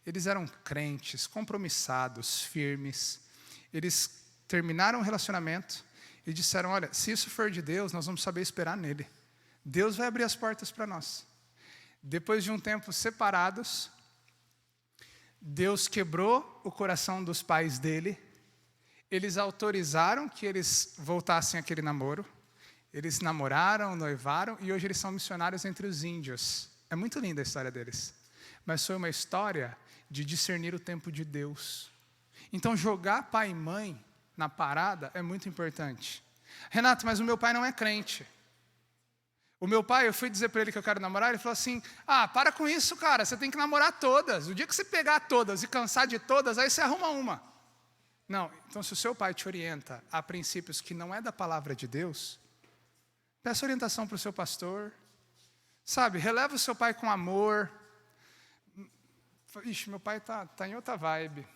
Eles eram crentes, compromissados, firmes. Eles terminaram o relacionamento e disseram, olha, se isso for de Deus, nós vamos saber esperar nele. Deus vai abrir as portas para nós. Depois de um tempo separados, Deus quebrou o coração dos pais dele, eles autorizaram que eles voltassem àquele namoro, eles namoraram, noivaram, e hoje eles são missionários entre os índios. É muito linda a história deles, mas foi uma história de discernir o tempo de Deus. Então jogar pai e mãe na parada é muito importante. Renato, mas o meu pai não é crente. O meu pai, eu fui dizer para ele que eu quero namorar, ele falou assim, para com isso, cara, você tem que namorar todas. O dia que você pegar todas e cansar de todas, aí você arruma uma. Não, então se o seu pai te orienta a princípios que não é da palavra de Deus, peça orientação para o seu pastor, sabe, releva o seu pai com amor. Ixi, meu pai tá em outra vibe.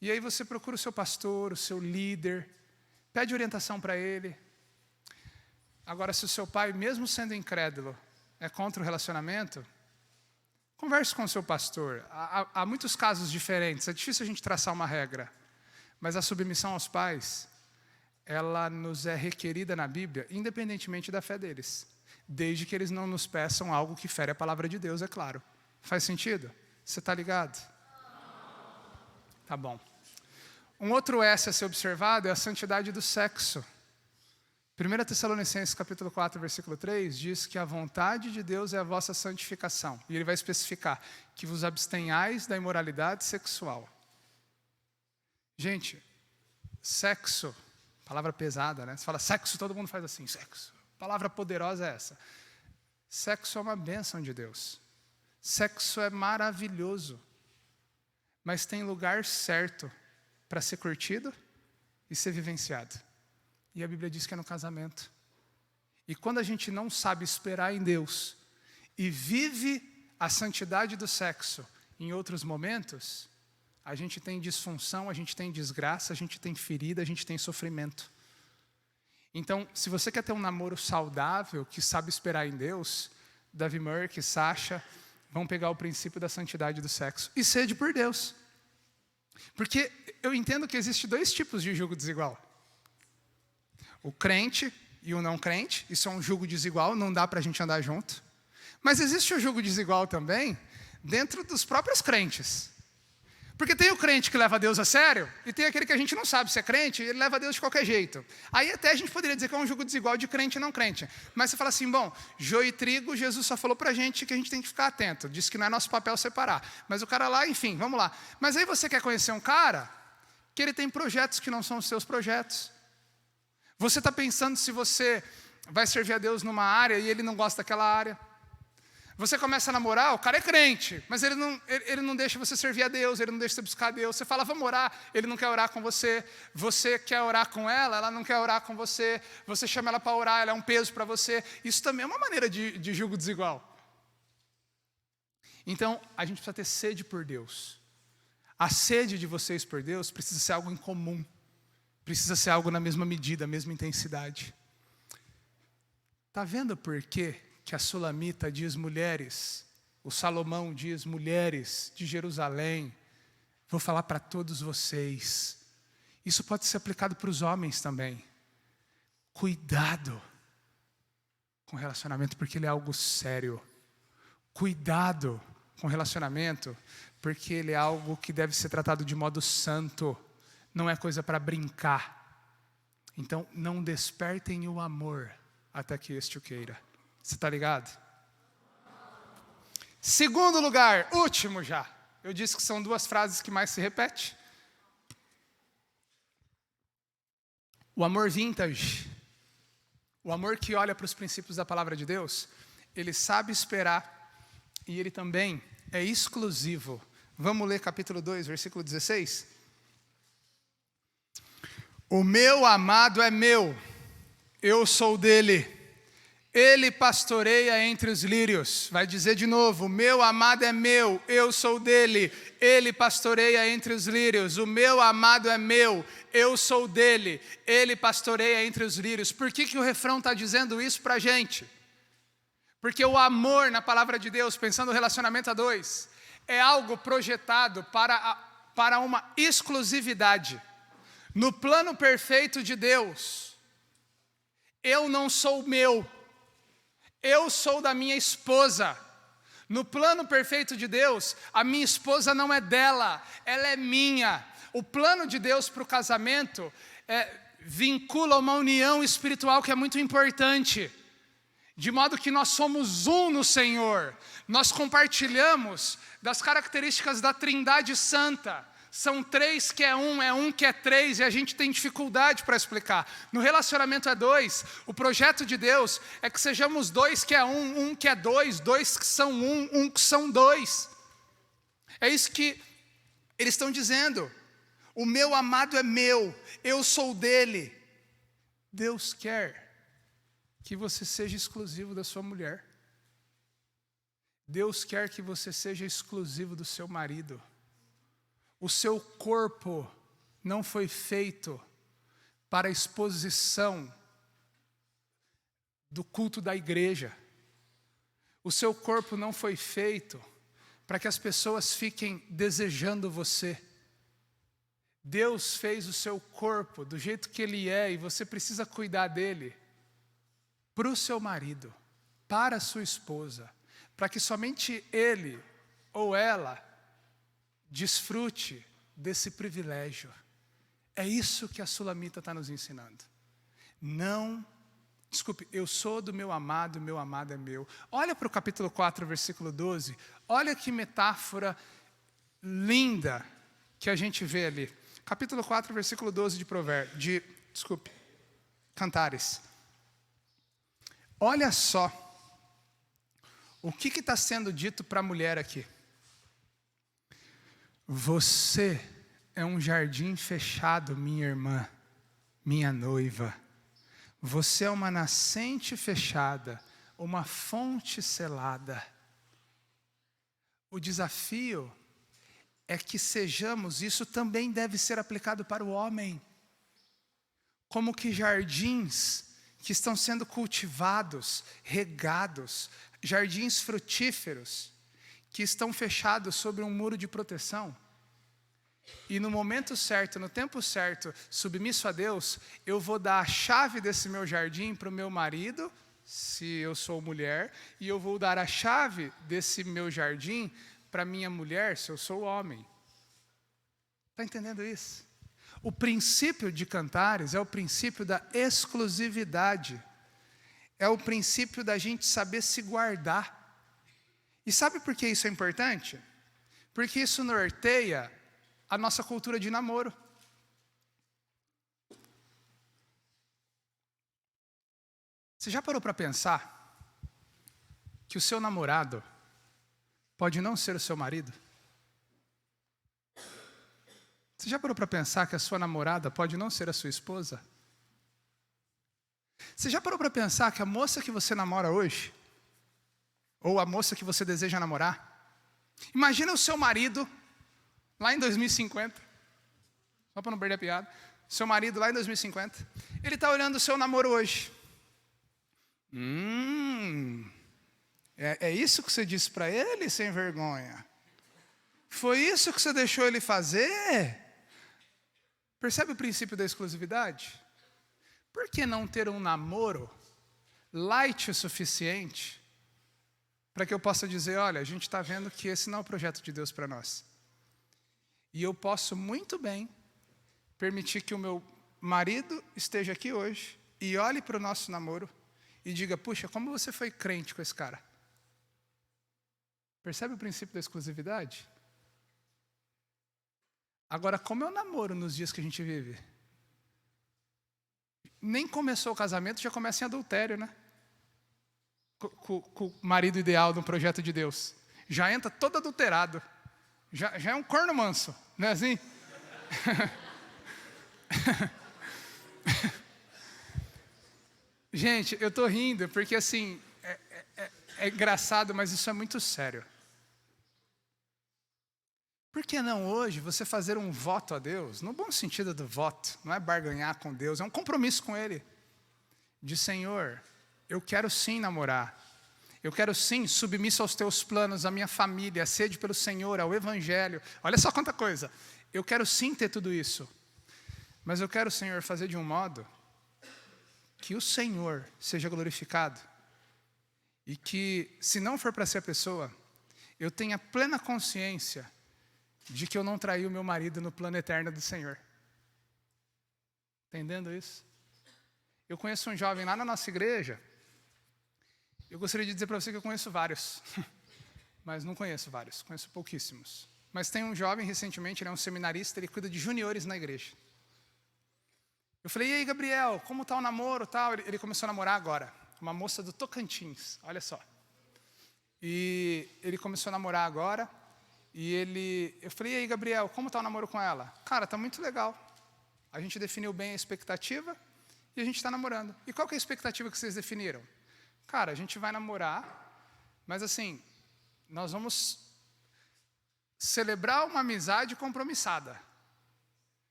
E aí você procura o seu pastor, o seu líder, pede orientação para ele. Agora, se o seu pai, mesmo sendo incrédulo, é contra o relacionamento, Converse com o seu pastor. Há muitos casos diferentes, é difícil a gente traçar uma regra. Mas a submissão aos pais, ela nos é requerida na Bíblia, independentemente da fé deles. Desde que eles não nos peçam algo que fere a palavra de Deus, é claro. Faz sentido? Você está ligado? Tá bom. Um outro S a ser observado é a santidade do sexo. 1 Tessalonicenses capítulo 4, versículo 3, diz que a vontade de Deus é a vossa santificação. E ele vai especificar que vos abstenhais da imoralidade sexual. Gente, sexo, palavra pesada, né? Você fala sexo, todo mundo faz assim, sexo. Palavra poderosa é essa. Sexo é uma bênção de Deus. Sexo é maravilhoso. Mas tem lugar certo para ser curtido e ser vivenciado. E a Bíblia diz que é no casamento. E quando a gente não sabe esperar em Deus e vive a santidade do sexo em outros momentos, a gente tem disfunção, a gente tem desgraça, a gente tem ferida, a gente tem sofrimento. Então, se você quer ter um namoro saudável, que sabe esperar em Deus, Davi Murk, Sasha, vão pegar o princípio da santidade do sexo e sede por Deus. Porque eu entendo que existem dois tipos de jugo desigual. O crente e o não crente, isso é um jugo desigual, não dá para a gente andar junto. Mas existe o jugo desigual também dentro dos próprios crentes. Porque tem o crente que leva Deus a sério, e tem aquele que a gente não sabe se é crente, e ele leva Deus de qualquer jeito. Aí até a gente poderia dizer que é um jugo desigual de crente e não crente. Mas você fala assim, bom, joio e trigo, Jesus só falou pra gente que a gente tem que ficar atento. Disse que não é nosso papel separar. Mas o cara lá, enfim, vamos lá. Mas aí você quer conhecer um cara que ele tem projetos que não são os seus projetos. Você está pensando se você vai servir a Deus numa área e ele não gosta daquela área. Você começa a namorar, o cara é crente, mas ele não deixa você servir a Deus, ele não deixa você buscar a Deus. Você fala, vamos orar, ele não quer orar com você. Você quer orar com ela não quer orar com você. Você chama ela para orar, ela é um peso para você. Isso também é uma maneira de jugo desigual. Então, a gente precisa ter sede por Deus. A sede de vocês por Deus precisa ser algo em comum. Precisa ser algo na mesma medida, mesma intensidade. Está vendo por quê que a Sulamita diz mulheres, o Salomão diz mulheres de Jerusalém? Vou falar para todos vocês. Isso pode ser aplicado para os homens também. Cuidado com relacionamento, porque ele é algo sério. Cuidado com relacionamento, porque ele é algo que deve ser tratado de modo santo. Não é coisa para brincar. Então, não despertem o amor até que este o queira. Você está ligado? Segundo lugar, último já. Eu disse que são duas frases que mais se repetem. O amor vintage. O amor que olha para os princípios da palavra de Deus. Ele sabe esperar e ele também é exclusivo. Vamos ler capítulo 2, versículo 16? O meu amado é meu, eu sou dele. Ele pastoreia entre os lírios. Vai dizer de novo, o meu amado é meu, eu sou dele. Ele pastoreia entre os lírios. O meu amado é meu, eu sou dele. Ele pastoreia entre os lírios. Por que o refrão está dizendo isso para a gente? Porque o amor na palavra de Deus, pensando no relacionamento a dois, é algo projetado para uma exclusividade. No plano perfeito de Deus, eu não sou meu, eu sou da minha esposa. No plano perfeito de Deus, a minha esposa não é dela, ela é minha. O plano de Deus para o casamento vincula uma união espiritual que é muito importante. De modo que nós somos um no Senhor. Nós compartilhamos das características da Trindade Santa. São três que é um que é três, e a gente tem dificuldade para explicar. No relacionamento é dois, o projeto de Deus é que sejamos dois que é um que é dois que são um que são dois. É isso que eles estão dizendo. O meu amado é meu, eu sou dele. Deus quer que você seja exclusivo da sua mulher. Deus quer que você seja exclusivo do seu marido. O seu corpo não foi feito para a exposição do culto da igreja. O seu corpo não foi feito para que as pessoas fiquem desejando você. Deus fez o seu corpo do jeito que ele é e você precisa cuidar dele para o seu marido, para a sua esposa, para que somente ele ou ela desfrute desse privilégio. É isso que a Sulamita está nos ensinando. Eu sou do meu amado é meu. Olha para o capítulo 4, versículo 12. Olha que metáfora linda que a gente vê ali. Capítulo 4, versículo 12 Cantares. Olha só o que está sendo dito para a mulher aqui. Você é um jardim fechado, minha irmã, minha noiva. Você é uma nascente fechada, uma fonte selada. O desafio é que sejamos, isso também deve ser aplicado para o homem, como que jardins que estão sendo cultivados, regados, jardins frutíferos, que estão fechados sobre um muro de proteção. E no momento certo, no tempo certo, submisso a Deus, eu vou dar a chave desse meu jardim para o meu marido, se eu sou mulher, e eu vou dar a chave desse meu jardim para minha mulher, se eu sou homem. Está entendendo isso? O princípio de Cantares é o princípio da exclusividade. É o princípio da gente saber se guardar. E sabe por que isso é importante? Porque isso norteia a nossa cultura de namoro. Você já parou para pensar que o seu namorado pode não ser o seu marido? Você já parou para pensar que a sua namorada pode não ser a sua esposa? Você já parou para pensar que a moça que você namora hoje, ou a moça que você deseja namorar, imagina o seu marido lá em 2050, só para não perder a piada, seu marido lá em 2050, ele está olhando o seu namoro hoje. É isso que você disse para ele, sem vergonha? Foi isso que você deixou ele fazer? Percebe o princípio da exclusividade? Por que não ter um namoro light o suficiente para que eu possa dizer, olha, a gente está vendo que esse não é o projeto de Deus para nós. E eu posso muito bem permitir que o meu marido esteja aqui hoje e olhe para o nosso namoro e diga, puxa, como você foi crente com esse cara? Percebe o princípio da exclusividade? Agora, como eu namoro nos dias que a gente vive? Nem começou o casamento, já começa em adultério, né? Com o marido ideal do projeto de Deus. Já entra todo adulterado. Já é um corno manso, não é assim? Gente, eu estou rindo porque assim, é engraçado, mas isso é muito sério. Por que não hoje você fazer um voto a Deus, no bom sentido do voto, não é barganhar com Deus, é um compromisso com Ele. De Senhor, eu quero sim namorar, eu quero sim submisso aos teus planos, à minha família, a sede pelo Senhor, ao Evangelho. Olha só quanta coisa. Eu quero sim ter tudo isso, mas eu quero, Senhor, fazer de um modo que o Senhor seja glorificado e que, se não for para ser a pessoa, eu tenha plena consciência de que eu não traí o meu marido no plano eterno do Senhor. Entendendo isso? Eu conheço um jovem lá na nossa igreja. Eu gostaria de dizer para você que eu conheço vários. Mas não conheço vários, conheço pouquíssimos. Mas tem um jovem, recentemente, ele é um seminarista, ele cuida de juniores na igreja. Eu falei, e aí, Gabriel, como está o namoro? Tal? Ele começou a namorar agora. Uma moça do Tocantins, olha só. E ele começou a namorar agora. Eu falei, e aí, Gabriel, como está o namoro com ela? Cara, está muito legal. A gente definiu bem a expectativa e a gente está namorando. E qual que é a expectativa que vocês definiram? Cara, a gente vai namorar, mas assim, nós vamos celebrar uma amizade compromissada.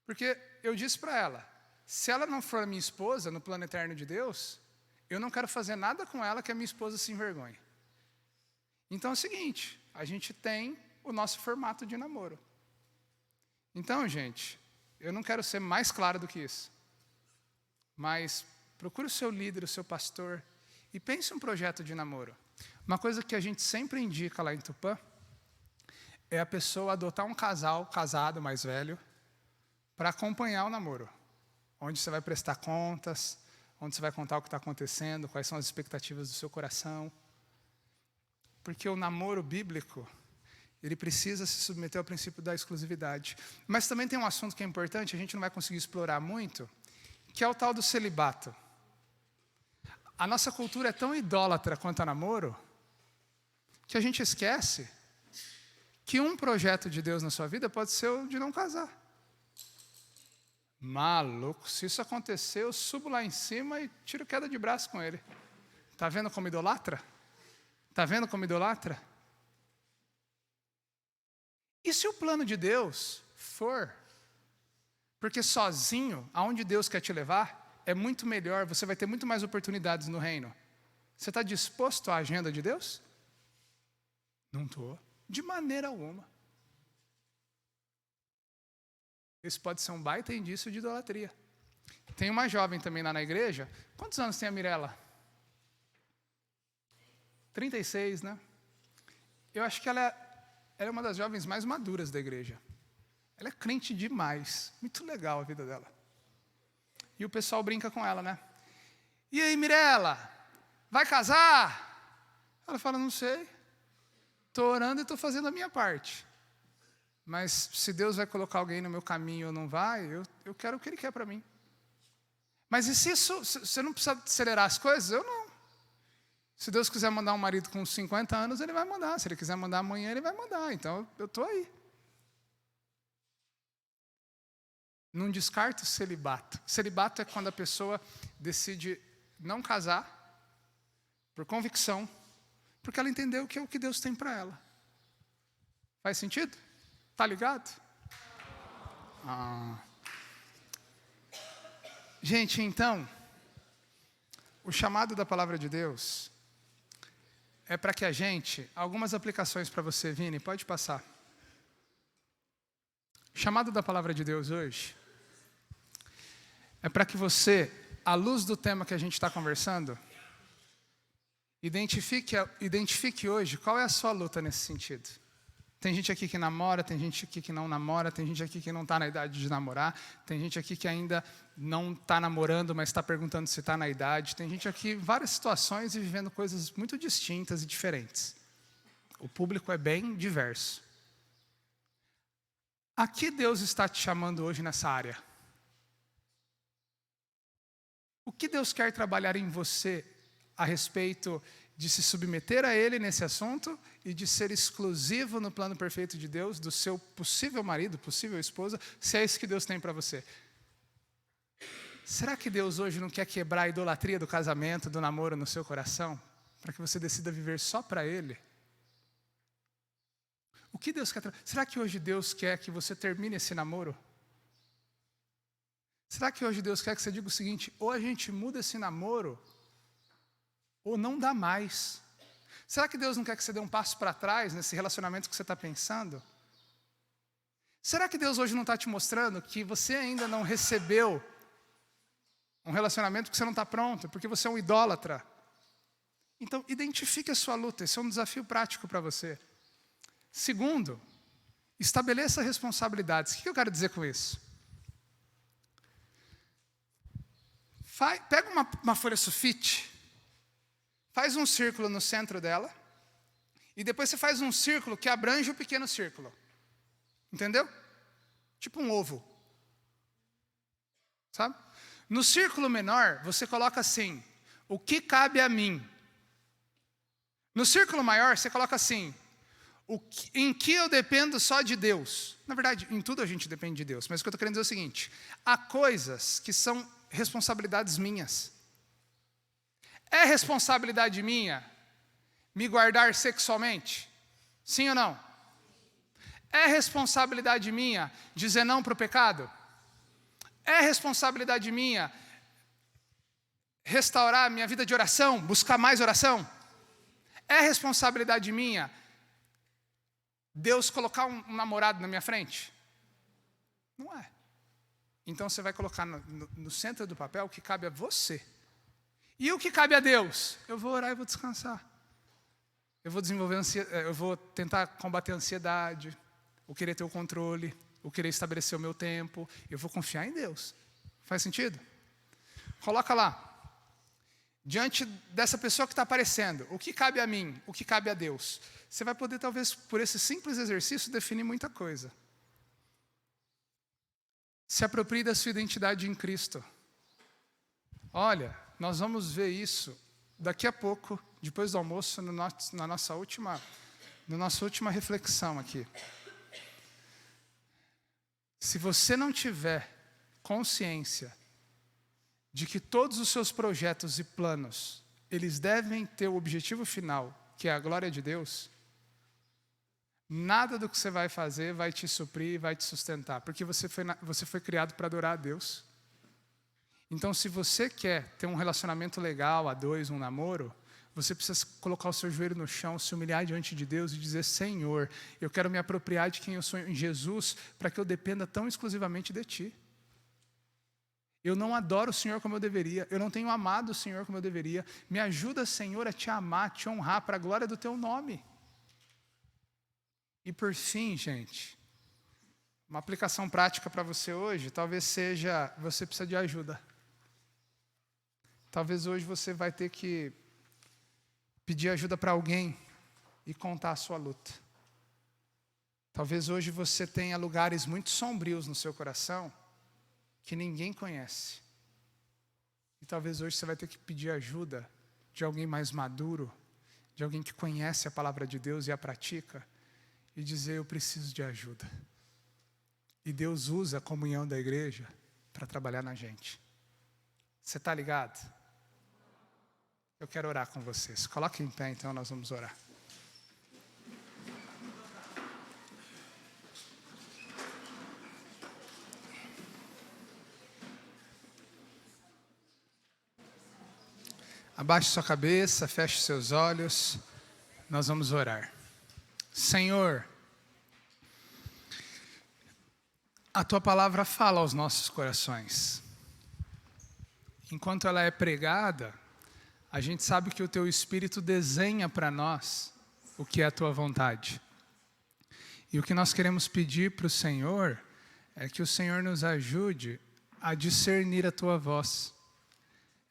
Porque eu disse para ela, se ela não for minha esposa no plano eterno de Deus, eu não quero fazer nada com ela que a minha esposa se envergonhe. Então é o seguinte, a gente tem o nosso formato de namoro. Então, gente, eu não quero ser mais claro do que isso. Mas procure o seu líder, o seu pastor, e pense um projeto de namoro. Uma coisa que a gente sempre indica lá em Tupã é a pessoa adotar um casal casado mais velho para acompanhar o namoro. Onde você vai prestar contas, onde você vai contar o que está acontecendo, quais são as expectativas do seu coração. Porque o namoro bíblico, ele precisa se submeter ao princípio da exclusividade. Mas também tem um assunto que é importante, a gente não vai conseguir explorar muito, que é o tal do celibato. A nossa cultura é tão idólatra quanto a namoro, que a gente esquece que um projeto de Deus na sua vida pode ser o de não casar. Maluco, se isso acontecer, eu subo lá em cima e tiro queda de braço com ele. Está vendo como idolatra? Está vendo como idolatra? E se o plano de Deus for, porque sozinho, aonde Deus quer te levar, é muito melhor, você vai ter muito mais oportunidades no reino. Você está disposto à agenda de Deus? Não estou, de maneira alguma. Isso pode ser um baita indício de idolatria. Tem uma jovem também lá na igreja. Quantos anos tem a Mirella? 36, né? Eu acho que ela é uma das jovens mais maduras da igreja. Ela é crente demais. Muito legal a vida dela. E o pessoal brinca com ela, né? E aí, Mirella, vai casar? Ela fala, não sei. Estou orando e estou fazendo a minha parte. Mas se Deus vai colocar alguém no meu caminho ou não vai, eu quero o que Ele quer para mim. Mas e se isso, você não precisa acelerar as coisas? Eu não. Se Deus quiser mandar um marido com 50 anos, Ele vai mandar. Se Ele quiser mandar amanhã, Ele vai mandar. Então, eu estou aí. Não descarta o celibato. Celibato é quando a pessoa decide não casar por convicção, porque ela entendeu que é o que Deus tem para ela. Faz sentido? Tá ligado? Gente, então, o chamado da palavra de Deus é para que a gente, algumas aplicações para você, Vini, pode passar. O chamado da palavra de Deus hoje é para que você, à luz do tema que a gente está conversando, identifique hoje qual é a sua luta nesse sentido. Tem gente aqui que namora, tem gente aqui que não namora, tem gente aqui que não está na idade de namorar, tem gente aqui que ainda não está namorando, mas está perguntando se está na idade, tem gente aqui em várias situações e vivendo coisas muito distintas e diferentes. O público é bem diverso. A que Deus está te chamando hoje nessa área? O que Deus quer trabalhar em você a respeito de se submeter a Ele nesse assunto e de ser exclusivo no plano perfeito de Deus, do seu possível marido, possível esposa, se é isso que Deus tem para você? Será que Deus hoje não quer quebrar a idolatria do casamento, do namoro no seu coração, para que você decida viver só para Ele? O que Deus quer? Será que hoje Deus quer que você termine esse namoro? Será que hoje Deus quer que você diga o seguinte, ou a gente muda esse namoro, ou não dá mais? Será que Deus não quer que você dê um passo para trás nesse relacionamento que você está pensando? Será que Deus hoje não está te mostrando que você ainda não recebeu um relacionamento porque você não está pronto, porque você é um idólatra? Então, identifique a sua luta, esse é um desafio prático para você. Segundo, estabeleça responsabilidades. O que eu quero dizer com isso? Pega uma folha sulfite, faz um círculo no centro dela, e depois você faz um círculo que abrange o pequeno círculo. Entendeu? Tipo um ovo. Sabe? No círculo menor, você coloca assim, o que cabe a mim? No círculo maior, você coloca assim, em que eu dependo só de Deus. Na verdade, em tudo a gente depende de Deus, mas o que eu estou querendo dizer é o seguinte, há coisas que são responsabilidades minhas. É responsabilidade minha me guardar sexualmente? Sim ou não? É responsabilidade minha dizer não para o pecado? É responsabilidade minha restaurar minha vida de oração, buscar mais oração? É responsabilidade minha Deus colocar um namorado na minha frente? Não é. Então você vai colocar no centro do papel o que cabe a você. E o que cabe a Deus? Eu vou orar e vou descansar. Eu vou desenvolver eu vou tentar combater a ansiedade, o querer ter o controle, o querer estabelecer o meu tempo. Eu vou confiar em Deus. Faz sentido? Coloca lá. Diante dessa pessoa que está aparecendo, o que cabe a mim, o que cabe a Deus? Você vai poder, talvez, por esse simples exercício, definir muita coisa. Se aproprie da sua identidade em Cristo. Olha, nós vamos ver isso daqui a pouco, depois do almoço, na nossa última reflexão aqui. Se você não tiver consciência de que todos os seus projetos e planos, eles devem ter o objetivo final, que é a glória de Deus, nada do que você vai fazer vai te suprir, vai te sustentar, porque você foi criado para adorar a Deus. Então, se você quer ter um relacionamento legal, a dois, um namoro, você precisa colocar o seu joelho no chão, se humilhar diante de Deus e dizer: Senhor, eu quero me apropriar de quem eu sou em Jesus, para que eu dependa tão exclusivamente de Ti. Eu não adoro o Senhor como eu deveria, eu não tenho amado o Senhor como eu deveria. Me ajuda, Senhor, a Te amar, a Te honrar, para a glória do Teu nome. E por fim, gente, uma aplicação prática para você hoje, talvez seja, você precisa de ajuda. Talvez hoje você vai ter que pedir ajuda para alguém e contar a sua luta. Talvez hoje você tenha lugares muito sombrios no seu coração que ninguém conhece. E talvez hoje você vai ter que pedir ajuda de alguém mais maduro, de alguém que conhece a palavra de Deus e a pratica, e dizer: eu preciso de ajuda. E Deus usa a comunhão da igreja para trabalhar na gente. Você está ligado? Eu quero orar com vocês. Coloque em pé, então, nós vamos orar. Abaixe sua cabeça, feche seus olhos. Nós vamos orar. Senhor, a Tua palavra fala aos nossos corações. Enquanto ela é pregada, a gente sabe que o Teu Espírito desenha para nós o que é a Tua vontade. E o que nós queremos pedir para o Senhor é que o Senhor nos ajude a discernir a Tua voz.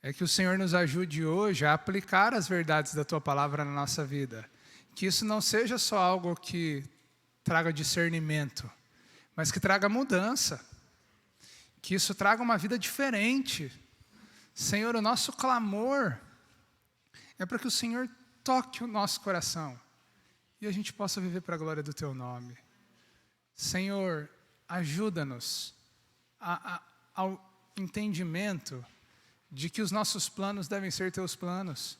É que o Senhor nos ajude hoje a aplicar as verdades da Tua palavra na nossa vida. Que isso não seja só algo que traga discernimento, mas que traga mudança. Que isso traga uma vida diferente. Senhor, o nosso clamor é para que o Senhor toque o nosso coração e a gente possa viver para a glória do Teu nome. Senhor, ajuda-nos ao entendimento de que os nossos planos devem ser Teus planos,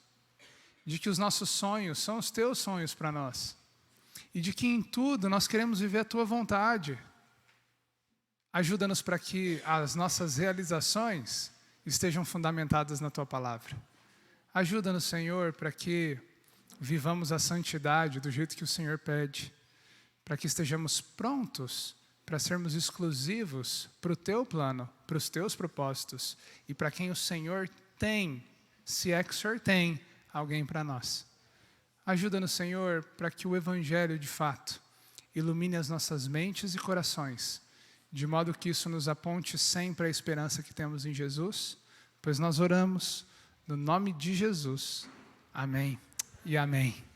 de que os nossos sonhos são os Teus sonhos para nós, e de que em tudo nós queremos viver a Tua vontade. Ajuda-nos para que as nossas realizações estejam fundamentadas na Tua palavra. Ajuda-nos, Senhor, para que vivamos a santidade do jeito que o Senhor pede, para que estejamos prontos para sermos exclusivos para o Teu plano, para os Teus propósitos e para quem o Senhor tem, se é que o Senhor tem alguém para nós. Ajuda-nos, Senhor, para que o Evangelho, de fato, ilumine as nossas mentes e corações, de modo que isso nos aponte sempre à esperança que temos em Jesus, pois nós oramos no nome de Jesus. Amém e amém.